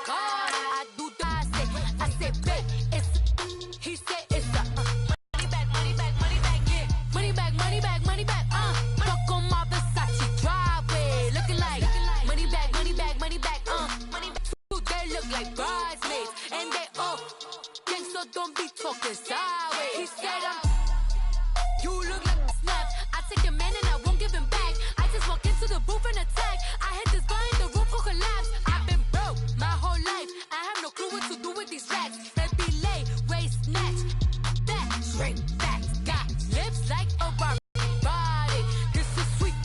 God, I do the I say, babe, it's he said it's a money back, money back, money back, yeah. Money back, money back, money back, fuck on my Versace driveway, looking like money back, money back, money back, money back. They look like bridesmaids, and they all gang, so don't be talking sideways. He said you look like a snap. I take your man and I won't give him back. I just walk into the booth and attack. I hit this behind the roof will collapse. I've been broke my whole life. I have no clue what to do with these racks. They be lay, waist snatch, back, straight back. Got lips like a body. This is sweet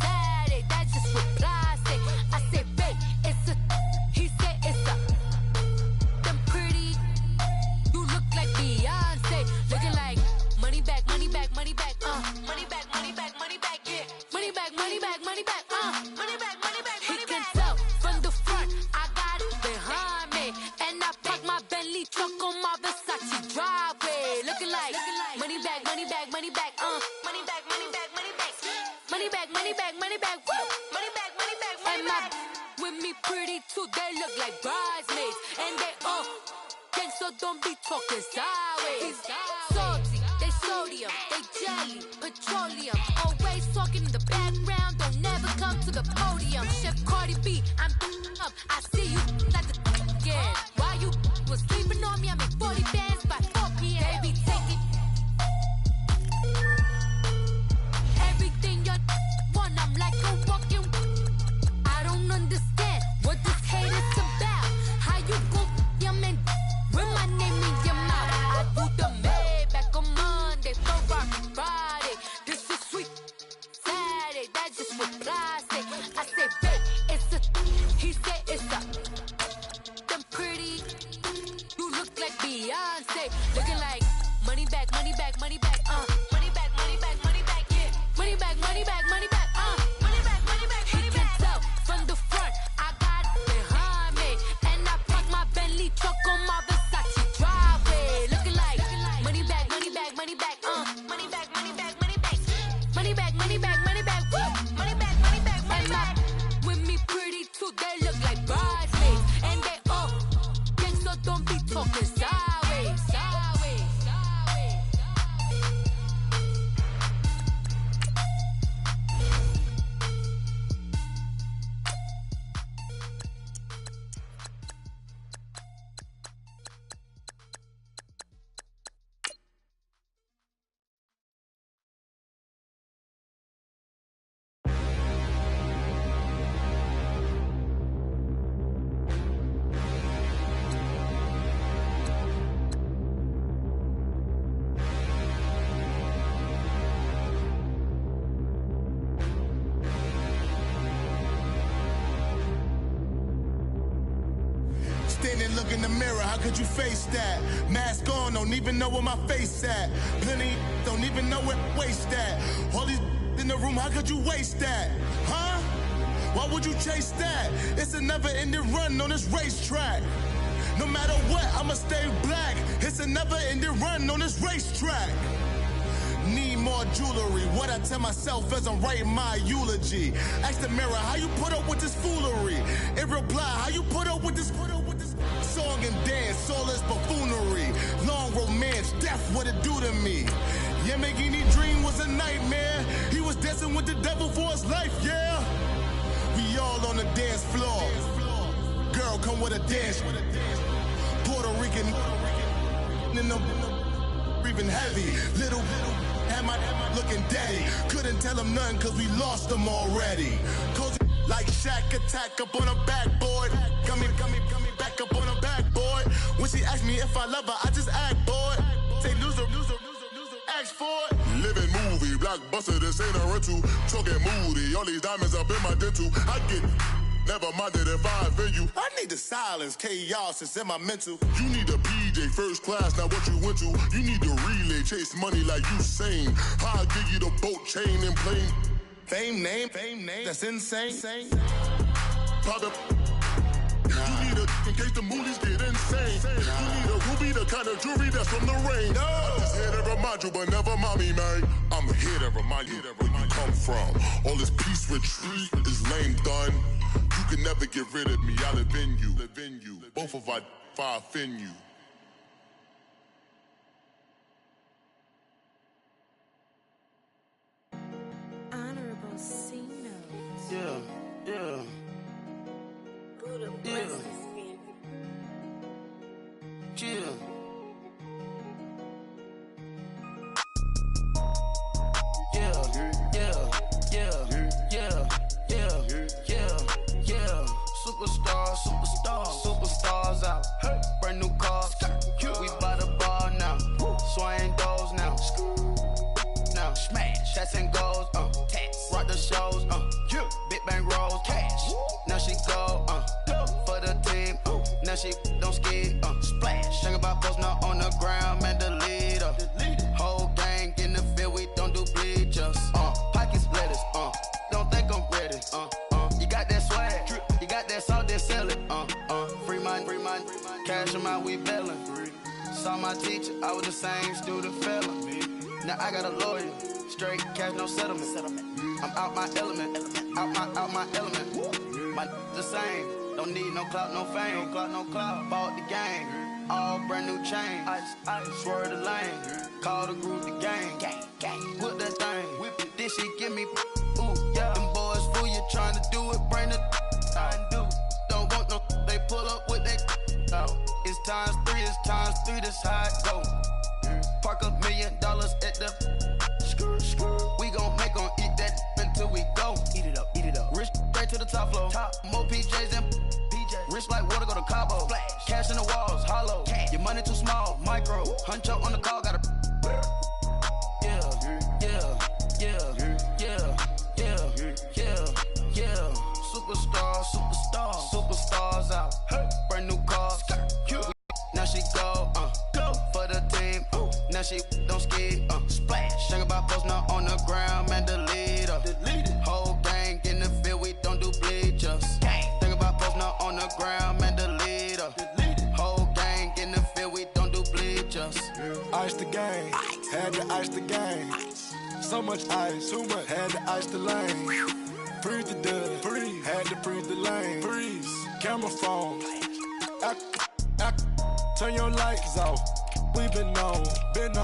Saturday. That's just what plastic. I say, babe, it's a. He said it's a. Them pretty. You look like Beyonce. Looking like money back, money back, money back, money back, money back, money back, yeah. Money back, money back, money back, money back, money back, money back. He can tell from the front, I got it behind me, and I park my Bentley truck on my Versace driveway, looking like money back, money back, money back, money back, money back, money back, money back, money back, money back, woo, money back, money back, money back. With me pretty too, they look like bridesmaids, and they all gang, so don't be talking sideways. Salty, they sodium, they jelly, petroleum. Always talking in the background, don't never come to the podium. Chef Cardi B, I'm up. I see you like the again. While you was sleeping on me, I make 40 bands by 4 p.m. They be taking everything you want. I'm like a walking. I don't understand what this hate is about. How you go, your man, with my name in your mouth. I do the Maybach on Monday, Friday. This is sweet Saturday. That's just what plastic. I say, babe, it's a. He said it's a. Them pretty. You look like Beyonce. Looking like money back, money back, money back, money back, money back, money back, yeah. Money back, money back, money back, money back, money back, money back. He can tell from the front, I got it behind me, and I park my Bentley truck on my Versace driveway, looking like money back, money back, money back, money back, money back, money back, money back, money back, money back, woo, money back, money back, money back. With me pretty too, they look like bridesmaids, and they all gang, so don't be talking sideways, sideways, sideways. Standing, look in the mirror, how could you face that? Mask on, don't even know where my face at. Plenty, don't even know where waist at. All these in the room, how could you waste that? Huh? Why would you chase that? It's a never-ending run on this racetrack. No matter what, I'ma stay black. It's a never-ending run on this racetrack. Need more jewelry. What I tell myself as I'm writing my eulogy. Ask the mirror, how you put up with this foolery? It reply, how you put up with this song and dance, all this buffoonery. Long romance, death, what it do to me? Yeah, Yamagini dream was a nightmare. He was dancing with the devil for his life, yeah. We all on the dance floor. Girl, come with a dance. Puerto Rican in the breathing heavy. Little had my looking daddy. Couldn't tell him nothing cause we lost him already. Cozy like Shaq attack up on a backboard. Got me back up on a backboard. When she asked me if I love her, I just act bored. Say loser, ask for it. Living movie, blockbuster, this ain't a rental. Talking moody, all these diamonds up in my dental. I get never minded if I offend you. I need the silence, chaos is in my mental. You need a PJ, first class, not what you went to. You need the relay, chase money like you sane. I'll give you the boat, chain, and plane. Fame name, that's insane. Pop it. You need a, in case the movies get insane. You need a ruby, the kind of jewelry that's from the rain. I'm just here to remind you, but never mommy, man. I'm here to remind you where you come from. All this peace retreat is lame done. You can never get rid of me, I live in you. Both of our fire offend you. Honorable C notes. Yeah. Superstars out. Brand new cars. We by the bar now. Swaying doors now. Now smash. Shots and goals. Rock the shows. Big bang rolls. Cash. Now she go. For the team. Now she don't ski. Splash. Think about post now on the ground. Man, the leader. Whole gang in the field. We don't do bleachers. Pockets lettuce. Don't think I'm ready. You got that swag. You got that salt, then sell it. Free mind. Cash them out, we bellin'. Saw my teacher, I was the same student fella. Now I got a lawyer. Straight cash, no settlement. I'm out my element. Out my element. My the same. Don't need no clout, no fame. No clout. Bought the game. All brand new chain. Ice. Swerve the lane. Call the group the gang. Put that thing. Whip it. Then she give me. Ooh, yeah. Them boys fool you trying to do it. Bring the. Don't want no. They pull up with that. It's times three. This how it go. Park $1 million at the. We gon' make 'em eat that until we go. Eat it up. Rich straight to the top floor. More PJs and rich like water, go to Cabo. Splash. Cash in the walls, hollow. Your money too small, micro. Huncho on the call, got a. Superstars out. Brand new cars. Now she go for the team. Now she don't ski. Splash. Think about post now on the ground, man, the leader. Whole gang in the field, we don't do bleachers. Think about post now on the ground, man, the leader. Whole gang in the field, we don't do bleachers. Ice the game, had to ice the game. So much ice, too much, had to ice the lane. Freeze the dub, had to freeze the lane. Freeze, camera phone. Turn your lights off. We been on.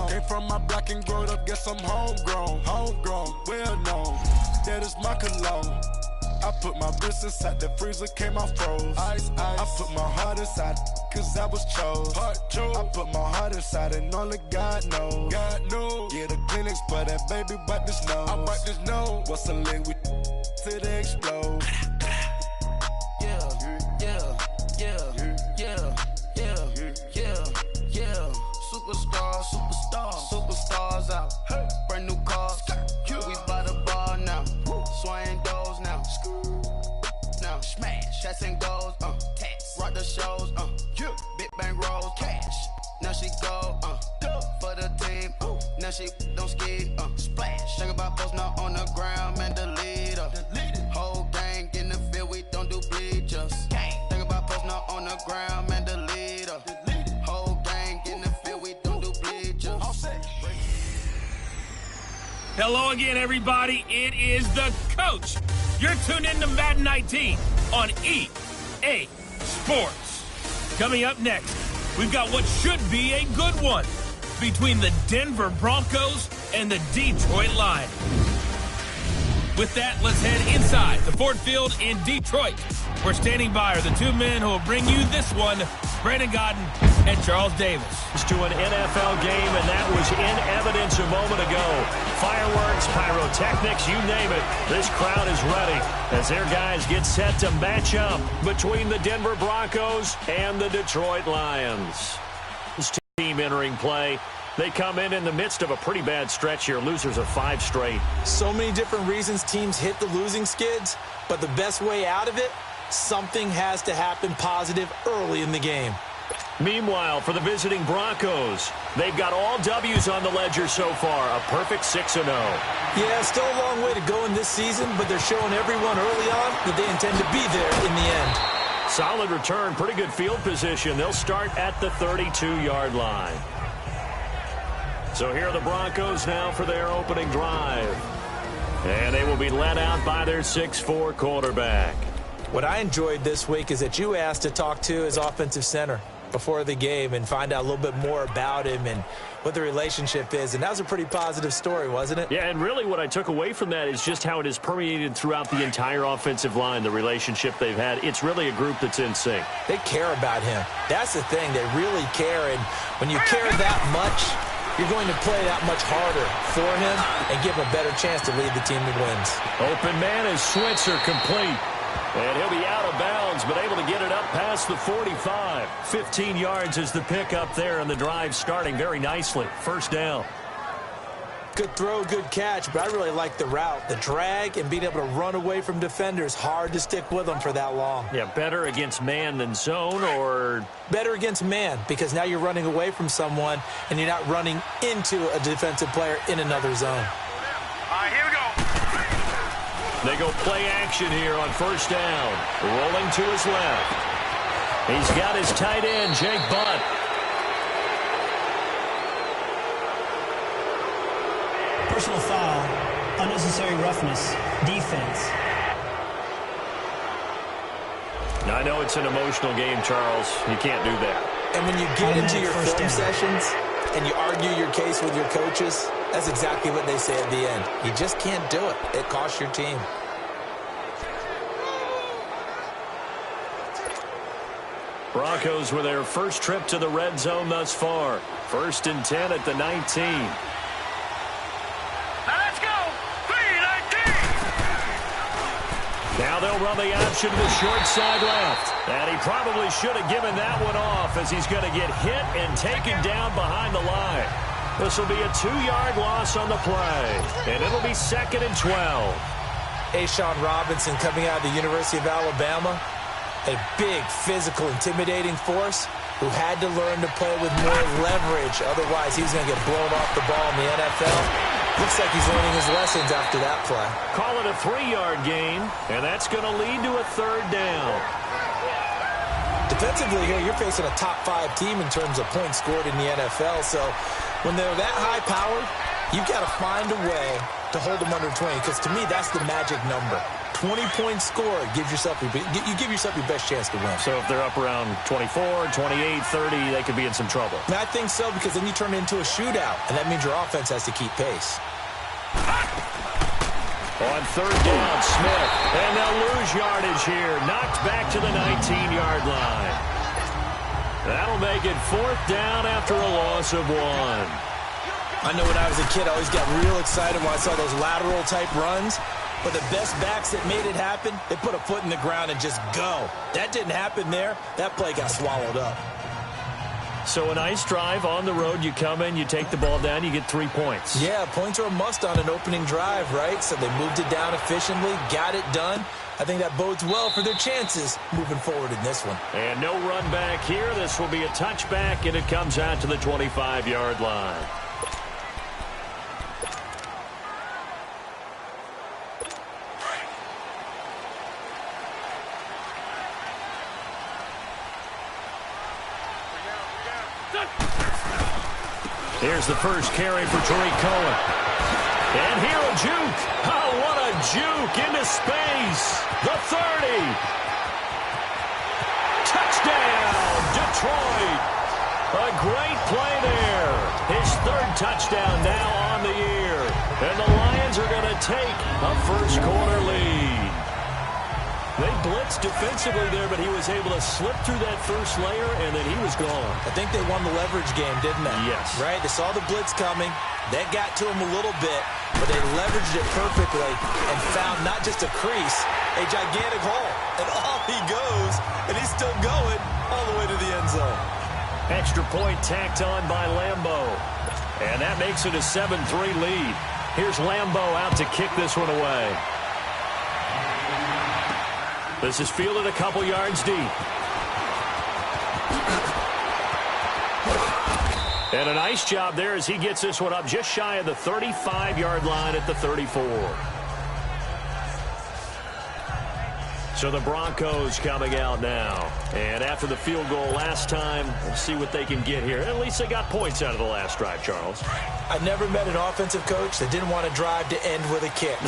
Came from my block and growed up, guess I'm homegrown, well known. That is my cologne. I put my wrist inside the freezer, came out froze. Ice. I put my heart inside, cause I was chose. I put my heart inside and only God knows. Yeah, the clinics, but that baby wipe this nose. I wipe this nose. What's the link with till they explode? Superstars out. Brand new cars. We by the bar now. Swaying doors now. Now smash. Shots and goals. Rock the shows. Big bang rolls. Cash. Now she go. For the team. Now she don't ski. Splash. Think about post now on the ground, man, the leader. Whole gang in the field, we don't do bleachers. Think about post now on the ground, man, the leader. Whole gang in the field, we don't do bleachers. Hello again, everybody. It is the coach. You're tuned in to Madden 19 on EA Sports. Coming up next, we've got what should be a good one between the Denver Broncos and the Detroit Lions. With that, let's head inside the Ford Field in Detroit. We're standing by are the two men who will bring you this one, Brandon Godden and Charles Davis. To an NFL game, and that was in evidence a moment ago. Fireworks, pyrotechnics, you name it. This crowd is ready as their guys get set to match up between the Denver Broncos and the Detroit Lions. This team entering play. They come in the midst of a pretty bad stretch here, losers of 5 straight. So many different reasons teams hit the losing skids, but the best way out of it, something has to happen positive early in the game. Meanwhile, for the visiting Broncos, they've got all W's on the ledger so far, a perfect 6-0. Yeah, still a long way to go in this season, but they're showing everyone early on that they intend to be there in the end. Solid return, pretty good field position. They'll start at the 32-yard line. So here are the Broncos now for their opening drive. And they will be led out by their 6'4" quarterback. What I enjoyed this week is that you asked to talk to his offensive center before the game and find out a little bit more about him and what the relationship is. And that was a pretty positive story, wasn't it? Yeah, and really what I took away from that is just how it has permeated throughout the entire offensive line, the relationship they've had. It's really a group that's in sync. They care about him. That's the thing. They really care. And when you care that much, you're going to play that much harder for him and give him a better chance to lead the team to wins. Open man is Switzer, complete. And he'll be out of bounds, but able to get it up past the 45. 15 yards is the pickup there, and the drive starting very nicely. First down. Good throw, good catch, but I really like the route. The drag and being able to run away from defenders, hard to stick with them for that long. Yeah, better against man than zone, or? Better against man, because now you're running away from someone, and you're not running into a defensive player in another zone. All right, here we go. They go play action here on first down. Rolling to his left. He's got his tight end, Jake Butt. Personal foul, unnecessary roughness, defense. Now, I know it's an emotional game, Charles. You can't do that. And when you get into your film sessions and you argue your case with your coaches, that's exactly what they say at the end. You just can't do it. It costs your team. Broncos with their first trip to the red zone thus far. 1st and 10 at the 19. Now let's go. 3-19. Now they'll run the option to the short side left. And he probably should have given that one off as he's going to get hit and taken down behind the line. This will be a 2-yard loss on the play. And it'll be 2nd and 12. Ashawn Robinson coming out of the University of Alabama. A big, physical, intimidating force who had to learn to play with more leverage. Otherwise, he's going to get blown off the ball in the NFL. Looks like he's learning his lessons after that play. Call it a 3-yard gain, and that's going to lead to a 3rd down. Defensively here, you're facing a top 5 team in terms of points scored in the NFL. So when they're that high-powered, you've got to find a way to hold them under 20, because to me, that's the magic number. 20 points scored, you give yourself your best chance to win. So if they're up around 24, 28, 30, they could be in some trouble. And I think so, because then you turn it into a shootout, and that means your offense has to keep pace. On 3rd down, Smith. And they'll lose yardage here. Knocked back to the 19-yard line. That'll make it 4th down after a loss of 1. I know when I was a kid, I always got real excited when I saw those lateral-type runs. But the best backs that made it happen, they put a foot in the ground and just go. That didn't happen there. That play got swallowed up. So a nice drive on the road. You come in, you take the ball down, you get 3 points. Yeah, points are a must on an opening drive, right? So they moved it down efficiently, got it done. I think that bodes well for their chances moving forward in this one. And no run back here. This will be a touchback, and it comes out to the 25-yard line. Here's the first carry for Tariq Cohen. And here a juke. Oh, what a juke into space. The 30. Touchdown, Detroit. A great play there. His 3rd touchdown now on the year. And the Lions are going to take a first-quarter lead. They blitzed defensively there, but he was able to slip through that first layer, and then he was gone. I think they won the leverage game, didn't they? Yes. Right? They saw the blitz coming. That got to him a little bit, but they leveraged it perfectly and found not just a crease, a gigantic hole. And off he goes, and he's still going all the way to the end zone. Extra point tacked on by Lambeau. And that makes it a 7-3 lead. Here's Lambeau out to kick this one away. This is fielded a couple yards deep. And a nice job there as he gets this one up just shy of the 35-yard line at the 34. So the Broncos coming out now. And after the field goal last time, we'll see what they can get here. At least they got points out of the last drive, Charles. I never met an offensive coach that didn't want to drive to end with a kick.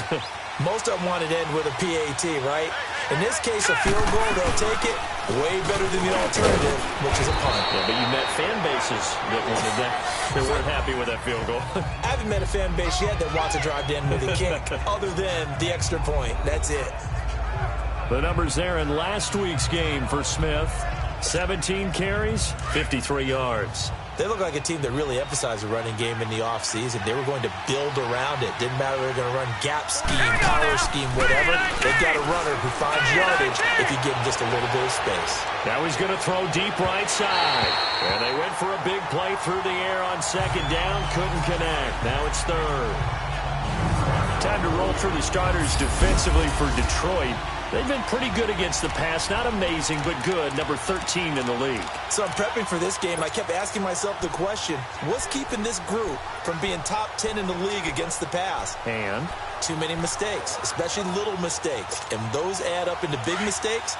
Most of them wanted to end with a PAT, right? In this case, a field goal, they'll take it. Way better than the alternative, which is a punt. Yeah, but you met fan bases that wanted that. They weren't happy with that field goal. I haven't met a fan base yet that wants to drive in with a kick other than the extra point. That's it. The numbers there in last week's game for Smith. 17 carries, 53 yards. They look like a team that really emphasized the running game in the offseason. They were going to build around it. Didn't matter if they were going to run gap scheme, power scheme, whatever. They've got a runner who finds yardage if you give him just a little bit of space. Now he's going to throw deep right side. And they went for a big play through the air on second down. Couldn't connect. Now it's third. Time to roll through the starters defensively for Detroit. They've been pretty good against the pass. Not amazing, but good. Number 13 in the league. So I'm prepping for this game, and I kept asking myself the question, what's keeping this group from being top 10 in the league against the pass? And? Too many mistakes, especially little mistakes. And those add up into big mistakes.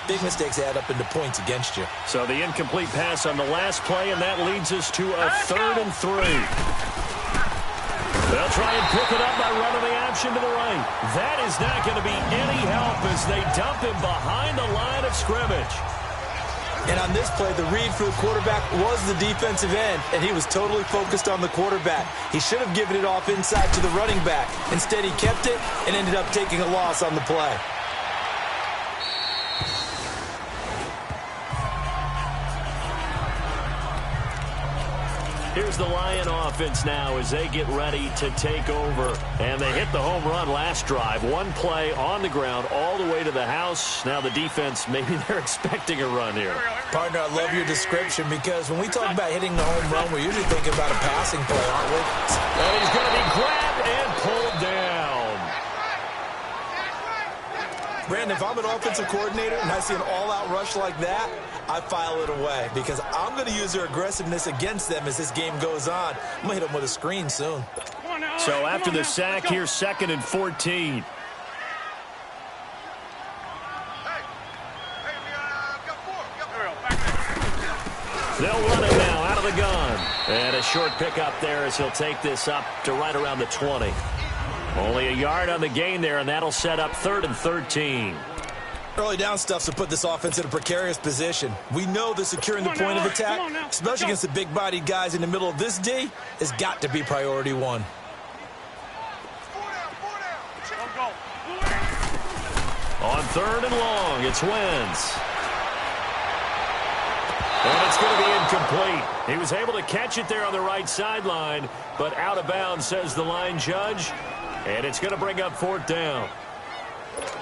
Big mistakes add up into points against you. So the incomplete pass on the last play, and that leads us to a 3rd and 3. They'll try and pick it up by running the option to the right. That is not going to be any help as they dump him behind the line of scrimmage. And on this play, the read for the quarterback was the defensive end, and he was totally focused on the quarterback. He should have given it off inside to the running back. Instead, he kept it and ended up taking a loss on the play. Here's the Lion offense now as they get ready to take over. And they hit the home run last drive. One play on the ground all the way to the house. Now the defense, maybe they're expecting a run here. Partner, I love your description because when we talk about hitting the home run, we're usually thinking about a passing play, aren't we? And he's going to be grabbed and pulled down. Brandon, if I'm an offensive coordinator and I see an all-out rush like that, I file it away because I'm going to use their aggressiveness against them as this game goes on. I'm going to hit them with a screen soon. So after the sack, here's 2nd and 14. They'll run it now out of the gun. And a short pickup there as he'll take this up to right around the 20. Only a yard on the gain there, and that'll set up 3rd and 13. Early down stuff to put this offense in a precarious position. We know that securing the point of attack, especially against the big-bodied guys in the middle of this D, has got to be priority one. On 3rd and long, it's Wentz. And it's going to be incomplete. He was able to catch it there on the right sideline, but out of bounds, says the line judge. And it's going to bring up 4th down.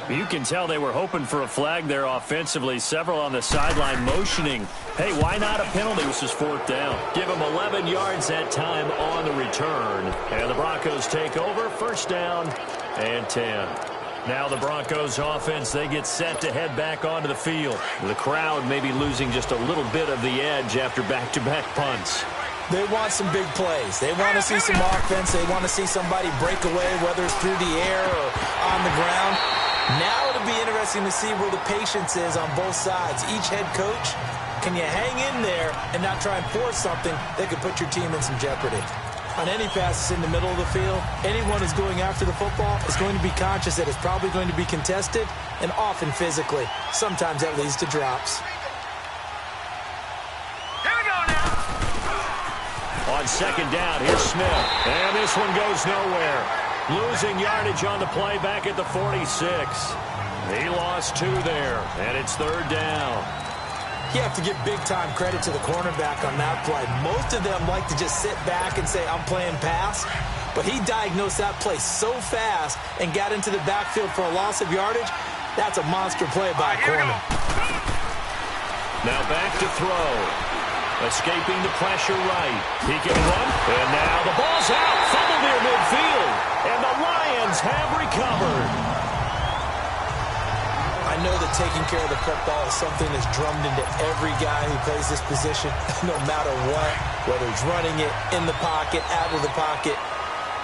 You can tell they were hoping for a flag there offensively. Several on the sideline motioning. Hey, why not a penalty? This is 4th down. Give them 11 yards that time on the return. And the Broncos take over. 1st down and 10. Now the Broncos offense, they get set to head back onto the field. The crowd may be losing just a little bit of the edge after back-to-back punts. They want some big plays. They want to see some offense. They want to see somebody break away, whether it's through the air or on the ground. Now it'll be interesting to see where the patience is on both sides. Each head coach, can you hang in there and not try and force something that could put your team in some jeopardy? On any passes in the middle of the field, anyone who's going after the football is going to be conscious that it's probably going to be contested and often physically. Sometimes that leads to drops. On 2nd down, here's Smith. And this one goes nowhere. Losing yardage on the play back at the 46. He lost 2 there, and it's 3rd down. You have to give big-time credit to the cornerback on that play. Most of them like to just sit back and say, I'm playing pass. But he diagnosed that play so fast and got into the backfield for a loss of yardage. That's a monster play by a corner. Now back to throw. Escaping the pressure right. He can run. And now the ball's out. Fumble near midfield. And the Lions have recovered. I know that taking care of the football is something that's drummed into every guy who plays this position, no matter what, whether he's running it, in the pocket, out of the pocket.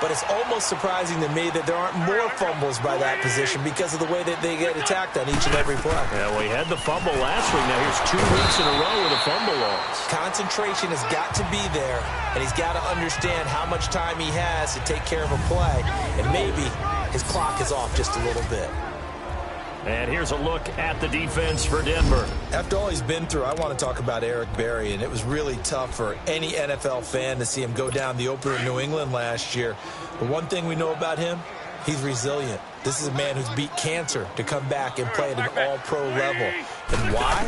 But it's almost surprising to me that there aren't more fumbles by that position because of the way that they get attacked on each and every play. Yeah, well, he had the fumble last week. Now here's 2 weeks in a row with a fumble loss. Concentration has got to be there, and he's got to understand how much time he has to take care of a play. And maybe his clock is off just a little bit. And here's a look at the defense for Denver. After all he's been through, I want to talk about Eric Berry, and it was really tough for any NFL fan to see him go down the opener in New England last year. But one thing we know about him, he's resilient. This is a man who's beat cancer to come back and play at an all-pro level. And why?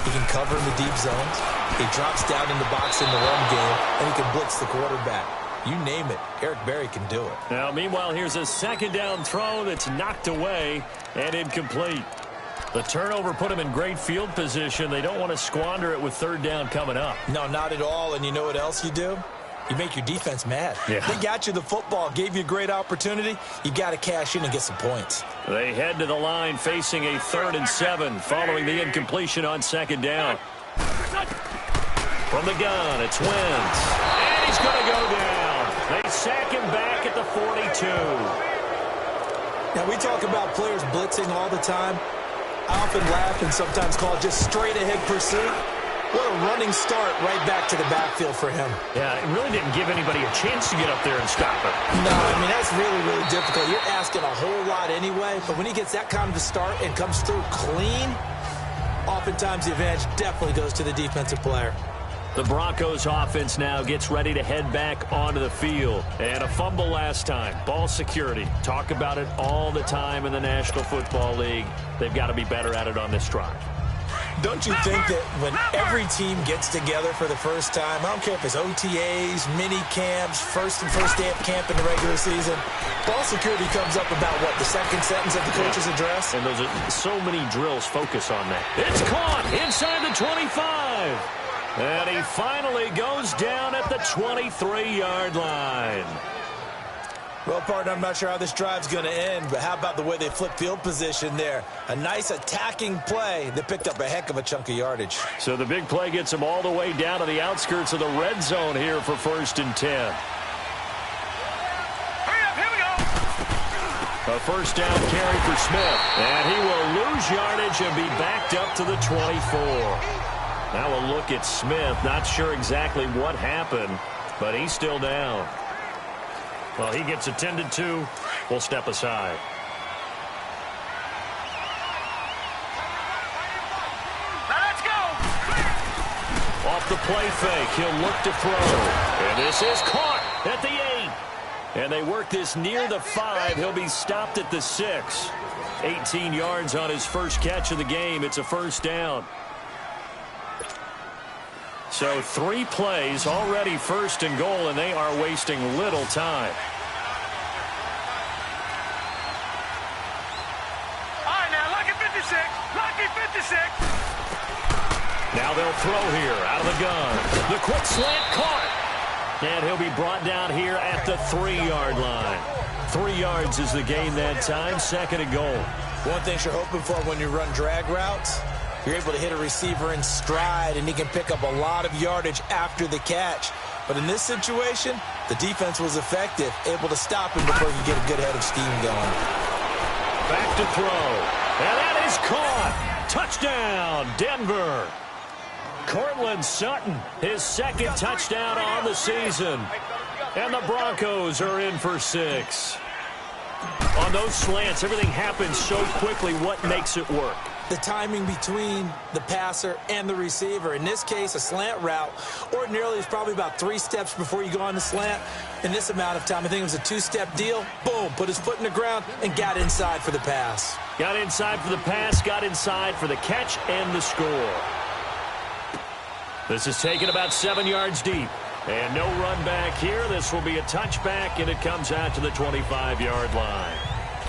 He can cover in the deep zones. He drops down in the box in the run game, and he can blitz the quarterback. You name it, Eric Berry can do it. Now, meanwhile, here's a second down throw that's knocked away and incomplete. The turnover put him in great field position. They don't want to squander it with third down coming up. No, not at all. And you know what else you do? You make your defense mad. Yeah. They got you the football, gave you a great opportunity. You got to cash in and get some points. They head to the line facing a 3rd and 7 following the incompletion on second down. From the gun, it's Wentz. And he's going to go down. They sack him back at the 42. Now, we talk about players blitzing all the time. I often laugh and sometimes call it just straight-ahead pursuit. What a running start right back to the backfield for him. Yeah, it really didn't give anybody a chance to get up there and stop it. No, I mean, that's really, really difficult. You're asking a whole lot anyway, but when he gets that kind of a start and comes through clean, oftentimes the advantage definitely goes to the defensive player. The Broncos offense now gets ready to head back onto the field. And a fumble last time. Ball security. Talk about it all the time in the National Football League. They've got to be better at it on this drive. Don't you think that when every team gets together for the first time, I don't care if it's OTAs, mini camps, first day of camp in the regular season, ball security comes up about what, the second sentence of the coach's address? And those are so many drills focus on that. It's caught inside the 25. And he finally goes down at the 23-yard line. Well, partner, I'm not sure how this drive's going to end, but how about the way they flip field position there? A nice attacking play that picked up a heck of a chunk of yardage. So the big play gets him all the way down to the outskirts of the red zone here for 1st and 10. Hurry up, here we go. A first down carry for Smith. And he will lose yardage and be backed up to the 24. Now a look at Smith. Not sure exactly what happened, but he's still down. Well, he gets attended to. We'll step aside. Now let's go. Off the play fake, he'll look to throw. And this is caught at the 8. And they work this near the 5. He'll be stopped at the 6. 18 yards on his first catch of the game. It's a first down. So 3 plays, already 1st and goal, and they are wasting little time. All right, now, lucky 56. Lucky 56. Now they'll throw here out of the gun. The quick slant caught. And he'll be brought down here at the 3-yard line. 3 yards is the gain that time, 2nd and goal. One thing you're hoping for when you run drag routes, you're able to hit a receiver in stride, and he can pick up a lot of yardage after the catch. But in this situation, the defense was effective, able to stop him before he could get a good head of steam going. Back to throw. And that is caught. Touchdown, Denver. Cortland Sutton, his 2nd touchdown on the season. And the Broncos are in for 6. On those slants, everything happens so quickly. What makes it work? The timing between the passer and the receiver. In this case, a slant route ordinarily is probably about 3 steps before you go on the slant. In this amount of time, I think it was a 2-step deal. Boom, put his foot in the ground and got inside for the pass. Got inside for the pass, got inside for the catch and the score. This is taken about 7 yards deep. And no run back here. This will be a touchback, and it comes out to the 25-yard line.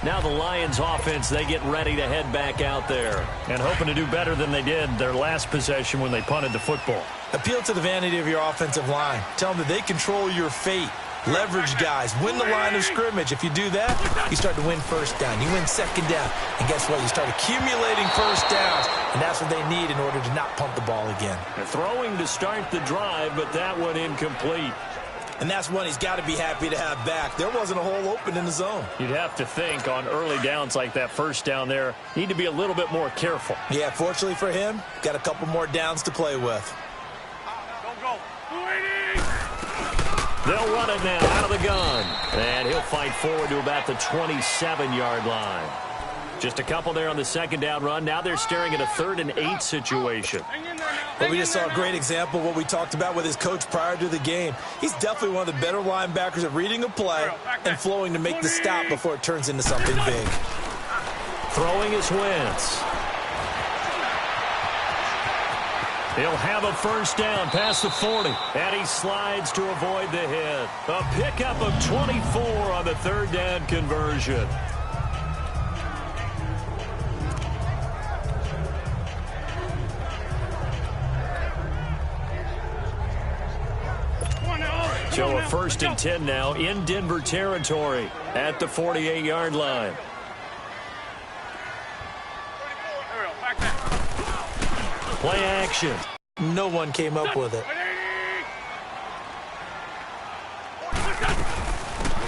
Now the Lions offense, they get ready to head back out there and hoping to do better than they did their last possession when they punted the football. Appeal to the vanity of your offensive line. Tell them that they control your fate. Leverage guys. Win the line of scrimmage. If you do that, you start to win first down. You win second down. And guess what? You start accumulating first downs. And that's what they need in order to not pump the ball again. They're throwing to start the drive, but that one incomplete. And that's one he's got to be happy to have back. There wasn't a hole open in the zone. You'd have to think on early downs like that first down there, need to be a little bit more careful. Yeah, fortunately for him, got a couple more downs to play with. Go. They'll run it now out of the gun. And he'll fight forward to about the 27-yard line. Just a couple there on the second down run. Now they're staring at a 3rd and 8 situation. Well, we just saw a great example of what we talked about with his coach prior to the game. He's definitely one of the better linebackers at reading a play and flowing to make the stop before it turns into something big. Throwing is Wentz. He'll have a first down past the 40. And he slides to avoid the hit. A pickup of 24 on the 3rd down conversion. So a 1st and 10 now in Denver territory at the 48-yard line. Play action. No one came up with it.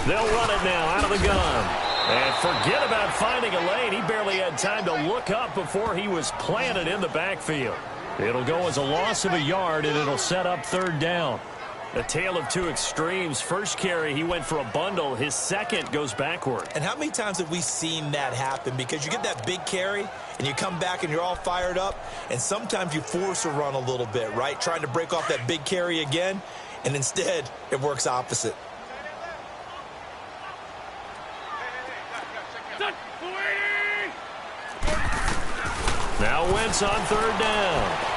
They'll run it now out of the gun. And forget about finding a lane. He barely had time to look up before he was planted in the backfield. It'll go as a loss of a yard, and it'll set up 3rd down. A tale of two extremes. First carry, he went for a bundle. His second goes backward. And how many times have we seen that happen? Because you get that big carry, and you come back and you're all fired up, and sometimes you force a run a little bit, right? Trying to break off that big carry again, and instead it works opposite. Now Wentz on 3rd down.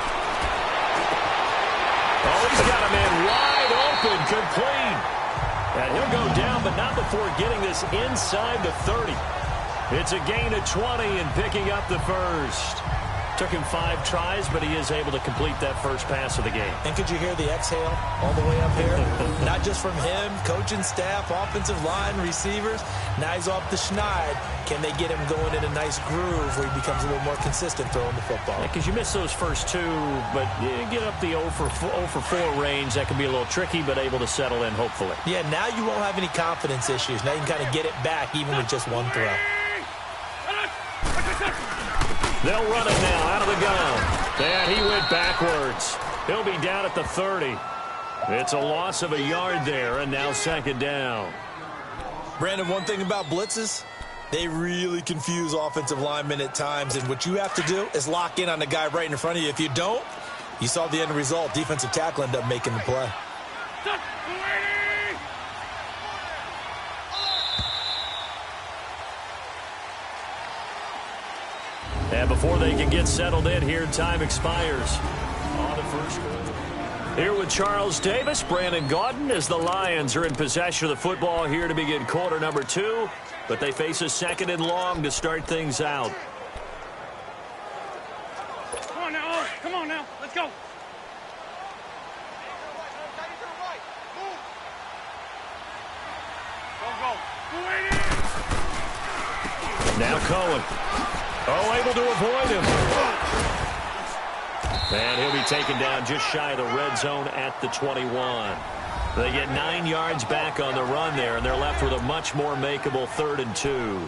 Oh, he's got a man wide open, complete. And he'll go down, but not before getting this inside the 30. It's a gain of 20 and picking up the first. Took him 5 tries, but he is able to complete that first pass of the game. And could you hear the exhale all the way up here? Not just from him, coaching staff, offensive line, receivers. Now he's off the schneid. Can they get him going in a nice groove where he becomes a little more consistent throwing the football? Because you miss those first 2, but you get up the 0 for 4 range. That can be a little tricky, but able to settle in, hopefully. Yeah, now you won't have any confidence issues. Now you can kind of get it back even with just one throw. They'll run it now out of the gun. And he went backwards. He'll be down at the 30. It's a loss of a yard there, and now 2nd down. Brandon, one thing about blitzes, they really confuse offensive linemen at times, and what you have to do is lock in on the guy right in front of you. If you don't, you saw the end result. Defensive tackle ended up making the play. And before they can get settled in here, time expires on the first quarter. Here with Charles Davis, Brandon Gaudin, as the Lions are in possession of the football here to begin quarter number 2. But they face a 2nd and long to start things out. Come on now, come on now, let's go. Now Cohen. Oh, able to avoid him. And he'll be taken down just shy of the red zone at the 21. They get 9 yards back on the run there, and they're left with a much more makeable 3rd and 2.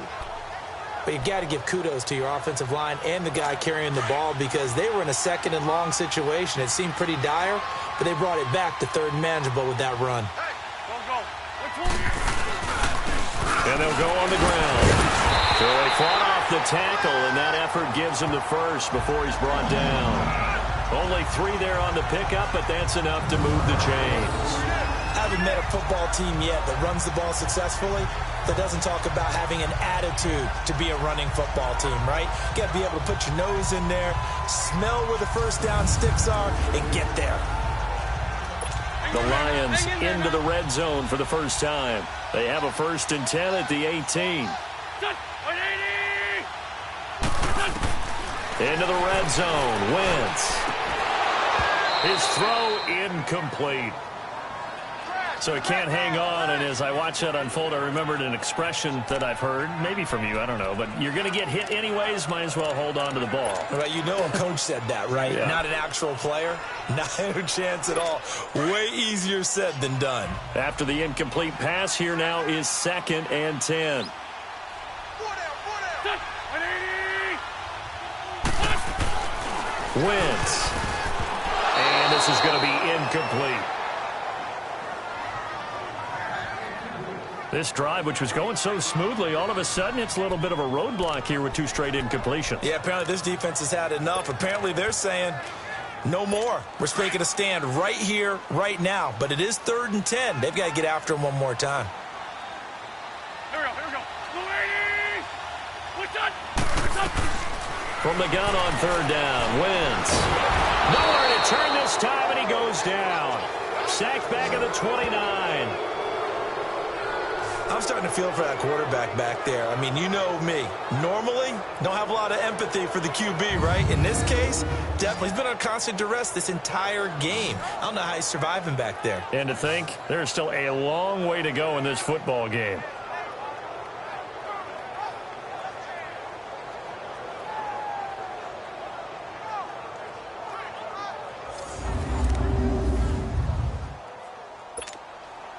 But you got to give kudos to your offensive line and the guy carrying the ball because they were in a 2nd and long situation. It seemed pretty dire, but they brought it back to 3rd and manageable with that run. And they'll go on the ground. So they fought off the tackle, and that effort gives him the first before he's brought down. Only 3 there on the pickup, but that's enough to move the chains. I haven't met a football team yet that runs the ball successfully that doesn't talk about having an attitude to be a running football team, right? You got to be able to put your nose in there, smell where the first down sticks are, and get there. The Lions into the red zone for the first time. They have a 1st and 10 at the 18. Into the red zone. Wentz. His throw incomplete. So he can't hang on, and as I watch that unfold, I remembered an expression that I've heard, maybe from you, I don't know, but you're going to get hit anyways, might as well hold on to the ball. Right, you know a coach said that, right? Yeah. Not an actual player. Not a chance at all. Way easier said than done. After the incomplete pass, here now is 2nd and 10. Wentz. And this is going to be incomplete. This drive, which was going so smoothly, all of a sudden it's a little bit of a roadblock here with 2 straight incompletions. Yeah, apparently this defense has had enough. Apparently they're saying no more. We're making a stand right here, right now. But it is 3rd and 10. They've got to get after him one more time. Here we go. Ladies! What's up? What's up? From the gun on 3rd down, Wentz. Nowhere to turn this time, and he goes down. Sacked back at the 29. I'm starting to feel for that quarterback back there. I mean, you know me. Normally, don't have a lot of empathy for the QB, right? In this case, definitely. He's been under constant duress this entire game. I don't know how he's surviving back there. And to think, there's still a long way to go in this football game.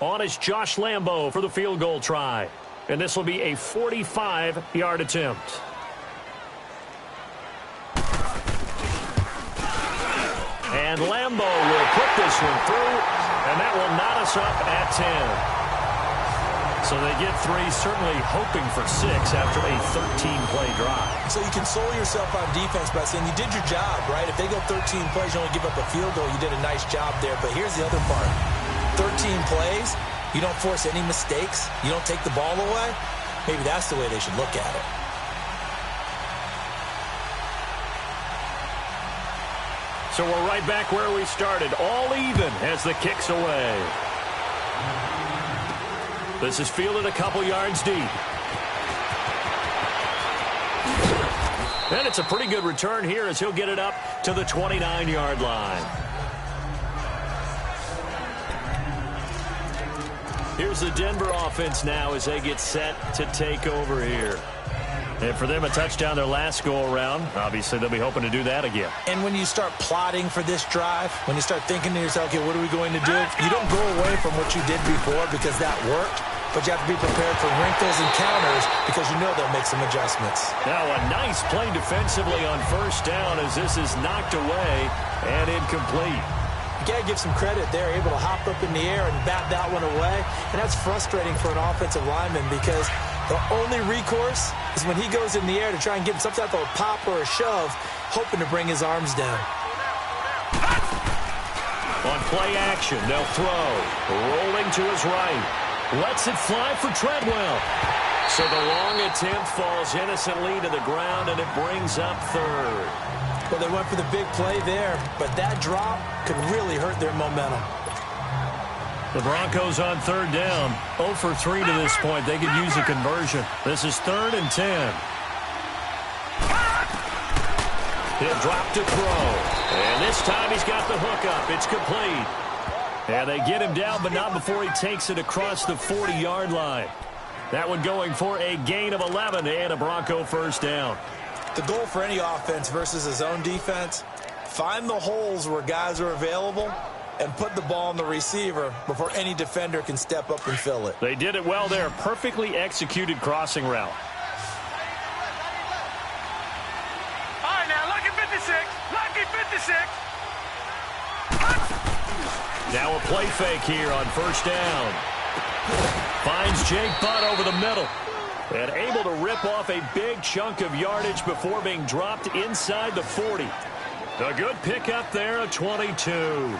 On is Josh Lambo for the field goal try. And this will be a 45-yard attempt. And Lambo will put this one through, and that will knot us up at 10. So they get 3, certainly hoping for 6 after a 13-play drive. So you console yourself on defense by saying you did your job, right? If they go 13 plays, you only give up a field goal, you did a nice job there. But here's the other part. 13 plays, you don't force any mistakes, you don't take the ball away, maybe that's the way they should look at it. So we're right back where we started, all even as the kick's away. This is fielded a couple yards deep. And it's a pretty good return here as he'll get it up to the 29-yard line. Here's the Denver offense now as they get set to take over here. And for them, a touchdown their last go-around. Obviously, they'll be hoping to do that again. And when you start plotting for this drive, when you start thinking to yourself, okay, what are we going to do? You don't go away from what you did before because that worked, but you have to be prepared for wrinkles and counters because you know they'll make some adjustments. Now a nice play defensively on 1st down as this is knocked away and incomplete. You got to give some credit. They're able to hop up in the air and bat that one away. And that's frustrating for an offensive lineman because the only recourse is when he goes in the air to try and get some type of a pop or a shove, hoping to bring his arms down. On play action, they'll throw. Rolling to his right. Lets it fly for Treadwell. So the long attempt falls innocently to the ground, and it brings up 3rd. Well, they went for the big play there, but that drop could really hurt their momentum. The Broncos on 3rd down. 0 for 3 to this point. They could use a conversion. This is 3rd and 10. He'll drop to throw. And this time he's got the hook up. It's complete. And they get him down, but not before he takes it across the 40-yard line. That one going for a gain of 11 and a Bronco 1st down. The goal for any offense versus his own defense, find the holes where guys are available and put the ball on the receiver before any defender can step up and fill it. They did it well there. Perfectly executed crossing route. All right, now, lucky 56. Lucky 56. Now a play fake here on 1st down. Finds Jake Butt over the middle. And able to rip off a big chunk of yardage before being dropped inside the 40. A good pickup there, a 22.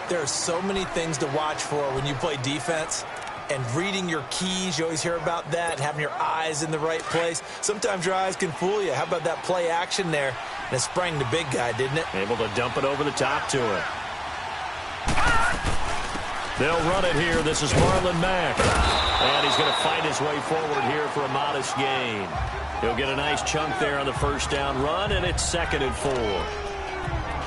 There are so many things to watch for when you play defense. And reading your keys, you always hear about that, and having your eyes in the right place. Sometimes your eyes can fool you. How about that play action there? And it sprang the big guy, didn't it? Able to dump it over the top to him. They'll run it here. This is Marlon Mack. And he's going to fight his way forward here for a modest gain. He'll get a nice chunk there on the 1st down run, and it's 2nd and 4.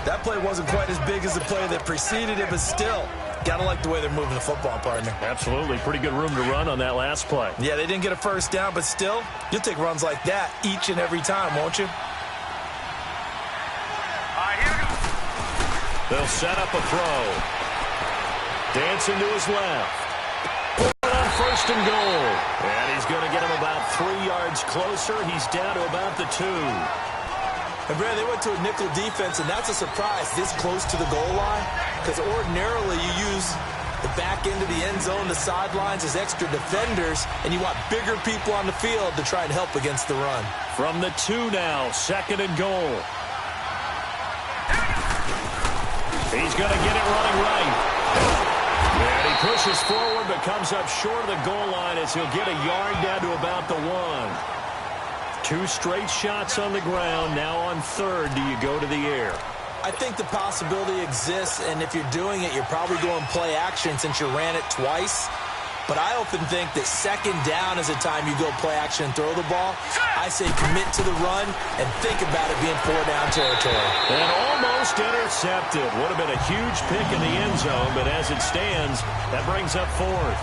That play wasn't quite as big as the play that preceded it, but still, got to like the way they're moving the football, partner. Absolutely. Pretty good room to run on that last play. Yeah, they didn't get a 1st down, but still, you'll take runs like that each and every time, won't you? All right, here we go. They'll set up a throw. Dancing to his left. Put it on 1st and goal. And he's going to get him about 3 yards closer. He's down to about the 2. And, Brad, they went to a nickel defense, and that's a surprise this close to the goal line because ordinarily you use The back end of the end zone, the sidelines is extra defenders, and you want bigger people on the field to try and help against the run. From the 2 now, 2nd and goal. He's going to get it running right. And he pushes forward but comes up short of the goal line as he'll get a yard down to about the 1. 2 straight shots on the ground. Now on 3rd, do you go to the air? I think the possibility exists, and if you're doing it, you're probably going play action since you ran it twice. But I often think that 2nd down is a time you go play action and throw the ball. I say commit to the run and think about it being 4-down territory. And almost intercepted. Would have been a huge pick in the end zone, but as it stands, that brings up 4th.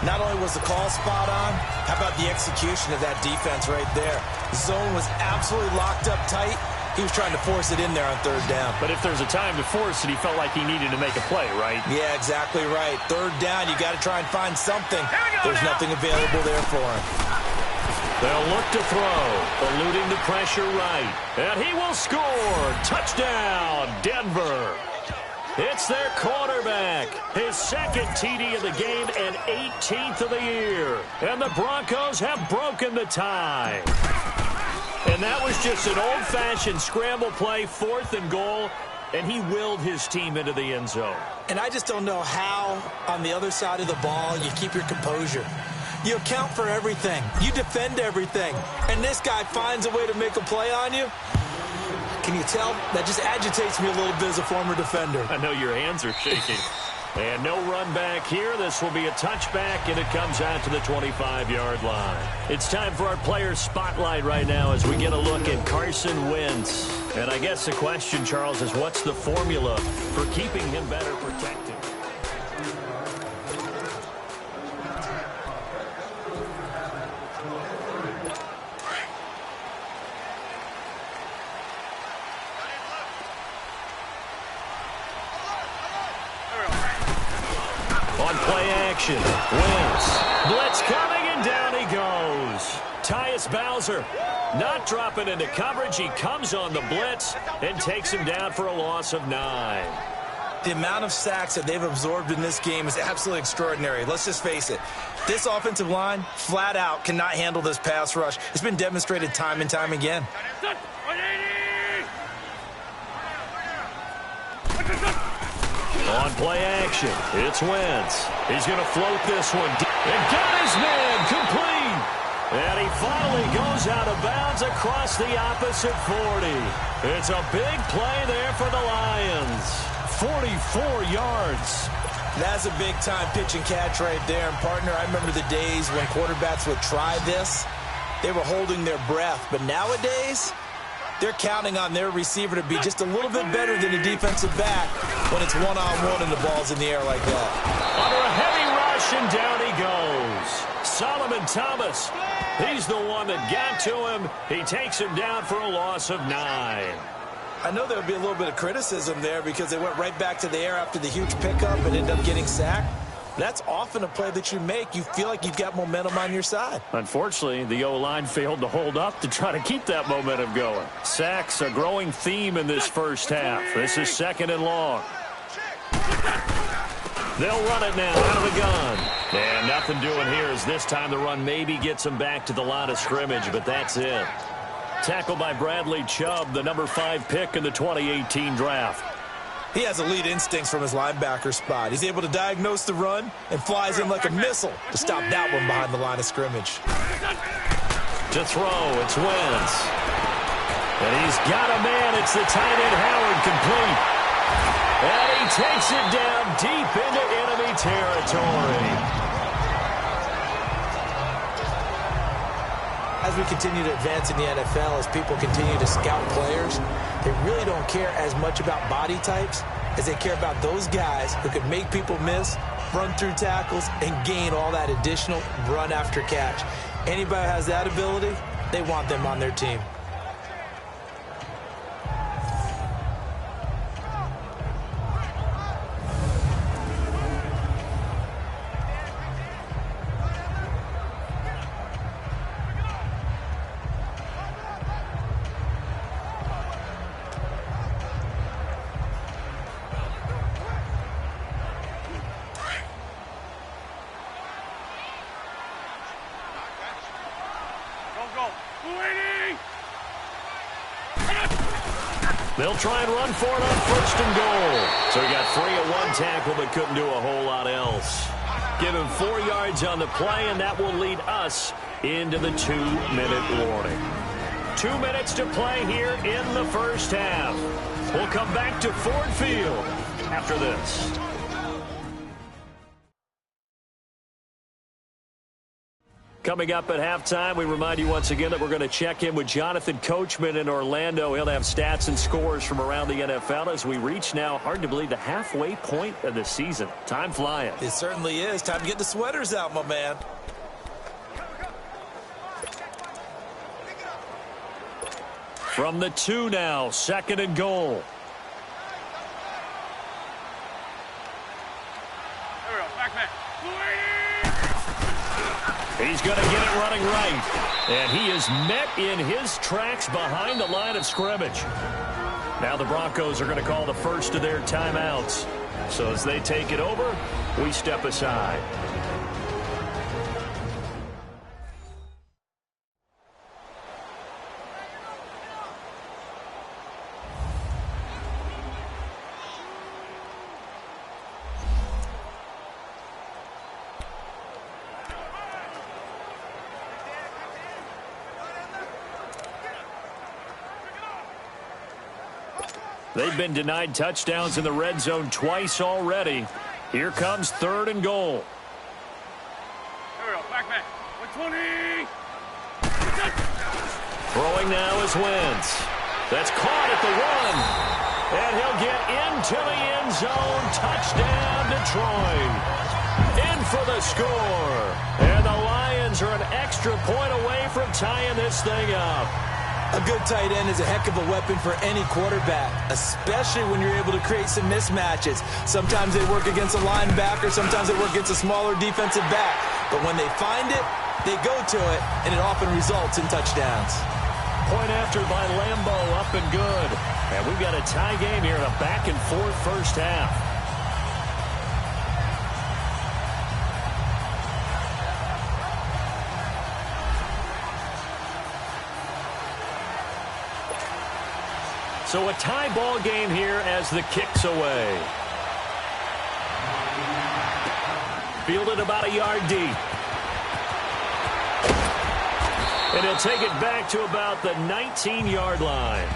Not only was the call spot on, how about the execution of that defense right there? The zone was absolutely locked up tight. He was trying to force it in there on 3rd down. But if there's a time to force it, he felt like he needed to make a play, right? Yeah, exactly right. 3rd down, you got to try and find something. There's nothing available there for him. They'll look to throw, eluding the pressure right. And he will score. Touchdown, Denver. It's their quarterback. His 2nd TD of the game and 18th of the year. And the Broncos have broken the tie. And that was just an old-fashioned scramble play, 4th and goal, and he willed his team into the end zone. And I just don't know how, on the other side of the ball, you keep your composure. You account for everything. You defend everything. And this guy finds a way to make a play on you. Can you tell? That just agitates me a little bit as a former defender. I know your hands are shaking. And no run back here. This will be a touchback, and it comes out to the 25-yard line. It's time for our players' spotlight right now as we get a look at Carson Wentz. And I guess the question, Charles, is what's the formula for keeping him better protected? Wentz, blitz coming, and down he goes. Tyus Bowser not dropping into coverage. He comes on the blitz and takes him down for a loss of 9. The amount of sacks that they've absorbed in this game is absolutely extraordinary. Let's just face it. This offensive line, flat out, cannot handle this pass rush. It's been demonstrated time and time again. On play action, it's Wentz. He's going to float this one. And got his man complete. And he finally goes out of bounds across the opposite 40. It's a big play there for the Lions. 44 yards. That's a big-time pitch and catch right there. And, partner, I remember the days when quarterbacks would try this. They were holding their breath. But nowadays, they're counting on their receiver to be just a little bit better than the defensive back when it's one-on-one and the ball's in the air like that. Under a heavy rush, and down he goes. Solomon Thomas, he's the one that got to him. He takes him down for a loss of 9. I know there'll be a little bit of criticism there because they went right back to the air after the huge pickup and ended up getting sacked. That's often a play that you make. You feel like you've got momentum on your side. Unfortunately, the O-line failed to hold up to try to keep that momentum going. Sacks, a growing theme in this first half. This is 2nd and long. They'll run it now out of the gun. And nothing doing here as this time the run maybe gets them back to the line of scrimmage, but that's it. Tackled by Bradley Chubb, the number 5 pick in the 2018 draft. He has elite instincts from his linebacker spot. He's able to diagnose the run and flies in like a missile to stop that one behind the line of scrimmage. To throw, it's Wentz. And he's got a man. It's the tight end Howard, complete. And he takes it down deep into enemy territory. As we continue to advance in the NFL, as people continue to scout players, they really don't care as much about body types as they care about those guys who can make people miss, run through tackles, and gain all that additional run after catch. Anybody who has that ability, they want them on their team. They'll try and run for it on 1st and goal. So he got free at one tackle but couldn't do a whole lot else. Give him 4 yards on the play, and that will lead us into the 2-minute warning. 2 minutes to play here in the first half. We'll come back to Ford Field after this. Coming up at halftime, we remind you once again that we're going to check in with Jonathan Coachman in Orlando. He'll have stats and scores from around the NFL as we reach now, hard to believe, the halfway point of the season. Time flying. It certainly is. Time to get the sweaters out, my man. From the 2 now, 2nd and goal. There we go. Back. He's going to get it running right. And he is met in his tracks behind the line of scrimmage. Now the Broncos are going to call the first of their timeouts. So as they take it over, we step aside. They've been denied touchdowns in the red zone twice already. Here comes 3rd and goal. There we go. Back. 120. Throwing now is Wentz. That's caught at the 1. And he'll get into the end zone. Touchdown, Detroit. In for the score. And the Lions are an extra point away from tying this thing up. A good tight end is a heck of a weapon for any quarterback, especially when you're able to create some mismatches. Sometimes they work against a linebacker, sometimes they work against a smaller defensive back. But when they find it, they go to it, and it often results in touchdowns. Point after by Lambeau, up and good. And we've got a tie game here in a back-and-forth first half. So a tie ball game here as the kick's away. Fielded about a yard deep. And he'll take it back to about the 19-yard line.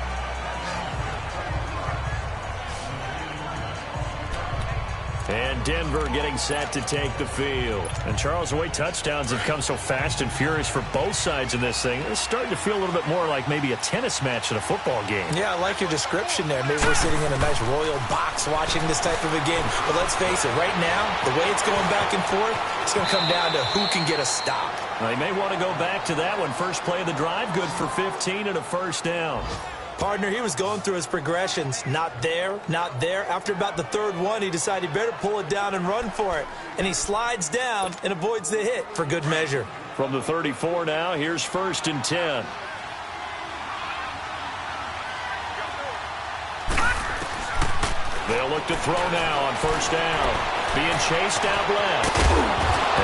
And Denver getting set to take the field. And Charles, the way touchdowns have come so fast and furious for both sides in this thing, it's starting to feel a little bit more like maybe a tennis match in a football game. Yeah, I like your description there. Maybe we're sitting in a nice royal box watching this type of a game. But let's face it, right now, the way it's going back and forth, it's going to come down to who can get a stop. They may want to go back to that one. First play of the drive, good for 15 and a first down. Partner, he was going through his progressions. Not there, not there. After about the 3rd one, he decided he better pull it down and run for it. And he slides down and avoids the hit for good measure. From the 34 now, here's 1st and 10. They'll look to throw now on 1st down. Being chased out left.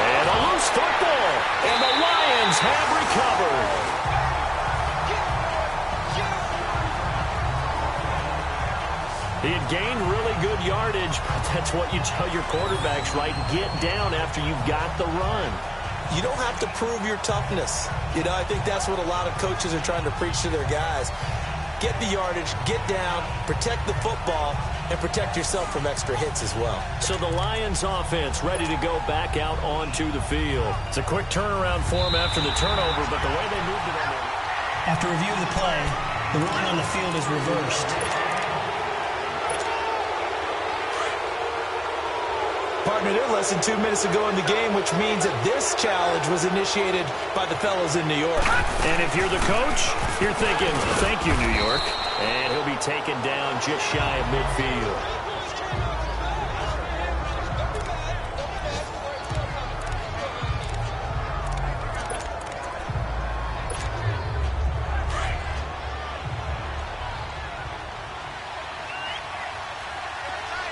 And a loose football. And the Lions have recovered. He had gained really good yardage, but that's what you tell your quarterbacks, right? Get down after you've got the run. You don't have to prove your toughness. You know, I think that's what a lot of coaches are trying to preach to their guys. Get the yardage, get down, protect the football, and protect yourself from extra hits as well. So the Lions offense ready to go back out onto the field. It's a quick turnaround for them after the turnover, but the way they moved it on there. After review of the play, the ruling on the field is reversed. Partner, they're less than 2 minutes to go in the game, which means that this challenge was initiated by the fellas in New York. And if you're the coach, you're thinking, thank you, New York. And he'll be taken down just shy of midfield.